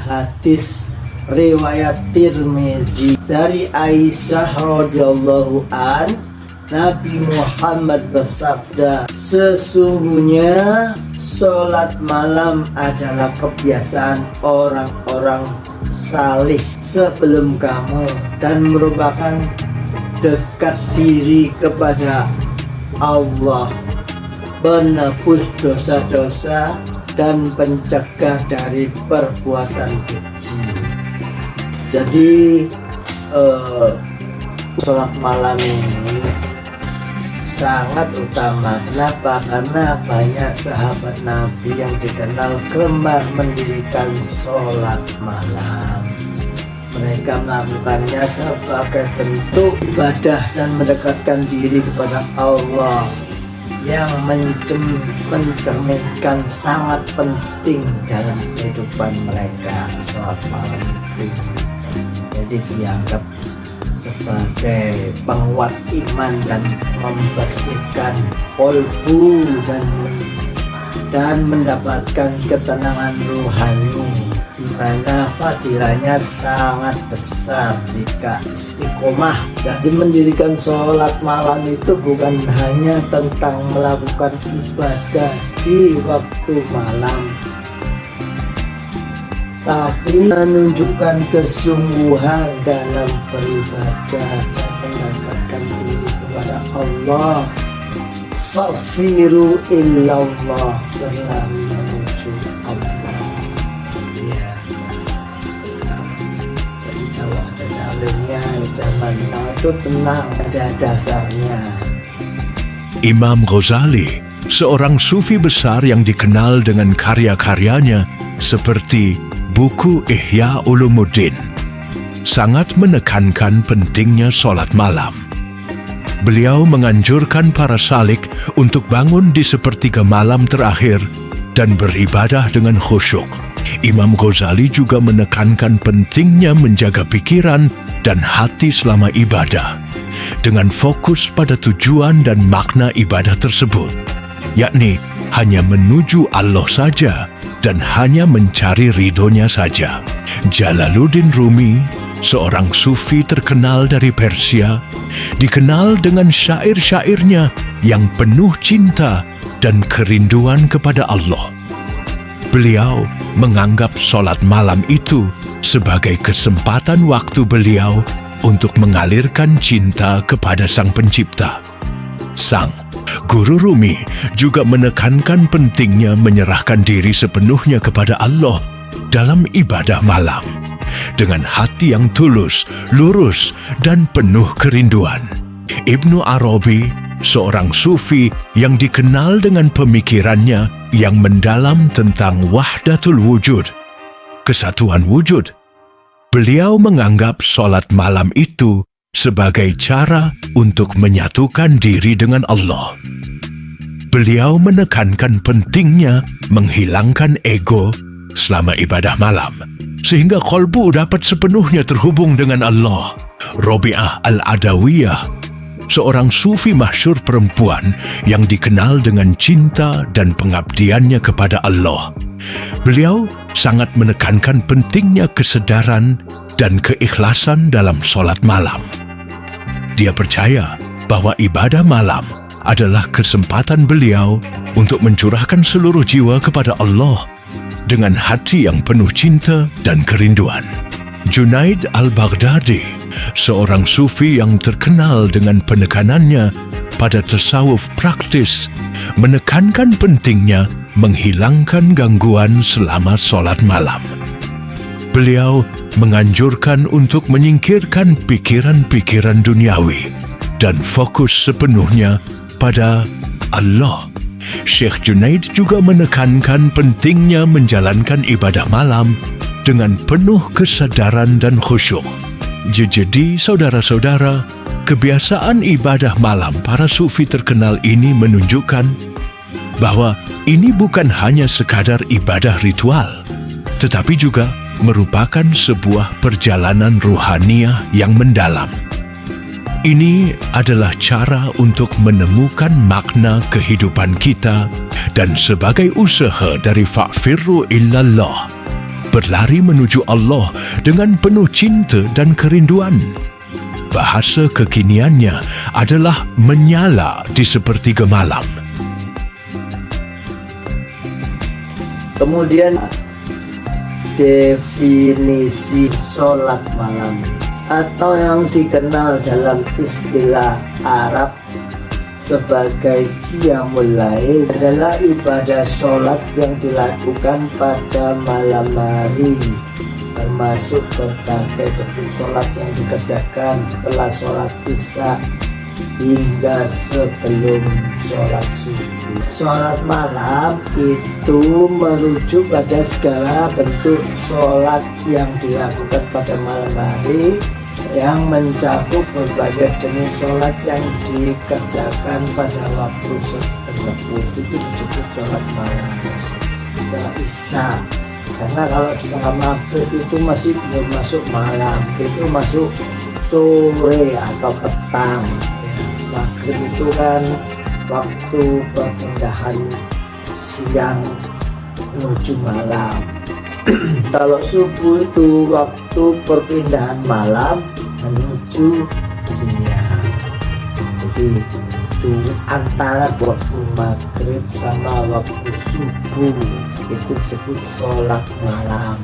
hadis riwayat Tirmizi dari Aisyah radhiyallahu an, Nabi Muhammad bersabda, sesungguhnya sholat malam adalah kebiasaan orang-orang salih sebelum kamu dan merupakan dekat diri kepada Allah, menebus dosa-dosa dan pencegah dari perbuatan keji. Jadi sholat malam ini sangat utama. Kenapa? Karena banyak sahabat Nabi yang dikenal gemar mendirikan sholat malam. Mereka melakukannya sebagai bentuk ibadah dan mendekatkan diri kepada Allah, yang mencerminkan sangat penting dalam kehidupan mereka. Sholat malam itu jadi dianggap sebagai penguat iman dan membersihkan kolbu dan mendapatkan ketenangan rohani, di mana fadilahnya sangat besar jika istiqomah. Jadi mendirikan sholat malam itu bukan hanya tentang melakukan ibadah di waktu malam, tapi menunjukkan kesungguhan dalam beribadah dan mendekatkan diri kepada Allah. Fafiru illallah, berlari menuju Allah. Ya. Jadi kalau ada dalilnya, jangan itu tenang, ada dasarnya. Imam Ghazali, seorang sufi besar yang dikenal dengan karya-karyanya seperti buku Ihya Ulumuddin, sangat menekankan pentingnya sholat malam. Beliau menganjurkan para salik untuk bangun di sepertiga malam terakhir dan beribadah dengan khusyuk. Imam Ghazali juga menekankan pentingnya menjaga pikiran dan hati selama ibadah, dengan fokus pada tujuan dan makna ibadah tersebut, yakni hanya menuju Allah saja dan hanya mencari ridhonya saja. Jalaluddin Rumi, seorang sufi terkenal dari Persia, dikenal dengan syair-syairnya yang penuh cinta dan kerinduan kepada Allah. Beliau menganggap sholat malam itu sebagai kesempatan waktu beliau untuk mengalirkan cinta kepada Sang Pencipta. Sang Guru Rumi juga menekankan pentingnya menyerahkan diri sepenuhnya kepada Allah dalam ibadah malam, dengan hati yang tulus, lurus, dan penuh kerinduan. Ibnu Arabi, seorang sufi yang dikenal dengan pemikirannya yang mendalam tentang wahdatul wujud, kesatuan wujud, beliau menganggap sholat malam itu sebagai cara untuk menyatukan diri dengan Allah. Beliau menekankan pentingnya menghilangkan ego selama ibadah malam, sehingga kolbu dapat sepenuhnya terhubung dengan Allah. Robi'ah Al-Adawiyah, seorang sufi masyhur perempuan yang dikenal dengan cinta dan pengabdiannya kepada Allah. Beliau sangat menekankan pentingnya kesedaran dan keikhlasan dalam sholat malam. Dia percaya bahwa ibadah malam adalah kesempatan beliau untuk mencurahkan seluruh jiwa kepada Allah dengan hati yang penuh cinta dan kerinduan. Junaid al-Baghdadi, seorang sufi yang terkenal dengan penekanannya pada tasawuf praktis, menekankan pentingnya menghilangkan gangguan selama sholat malam. Beliau menganjurkan untuk menyingkirkan pikiran-pikiran duniawi dan fokus sepenuhnya pada Allah. Syekh Junaid juga menekankan pentingnya menjalankan ibadah malam dengan penuh kesadaran dan khusyuk. Jadi, saudara-saudara, kebiasaan ibadah malam para sufi terkenal ini menunjukkan bahwa ini bukan hanya sekadar ibadah ritual, tetapi juga merupakan sebuah perjalanan ruhaniah yang mendalam. Ini adalah cara untuk menemukan makna kehidupan kita dan sebagai usaha dari fa'firru illallah, berlari menuju Allah dengan penuh cinta dan kerinduan. Bahasa kekiniannya adalah menyala di sepertiga malam. Kemudian definisi sholat malam atau yang dikenal dalam istilah Arab sebagai qiyamul lail adalah ibadah sholat yang dilakukan pada malam hari, termasuk berbagai bentuk sholat yang dikerjakan setelah sholat isya hingga sebelum sholat subuh. Sholat malam itu merujuk pada segala bentuk sholat yang dilakukan pada malam hari yang mencakup berbagai jenis sholat yang dikerjakan pada waktu tertentu. Itu disebut sholat malam setelah isya. Karena kalau setelah maghrib itu masih belum masuk malam, itu masuk sore atau petang. Maghrib itu kan waktu perpindahan siang menuju malam. Kalau subuh itu waktu perpindahan malam menuju siang. Jadi itu antara waktu maghrib sama waktu subuh itu disebut sholat malam.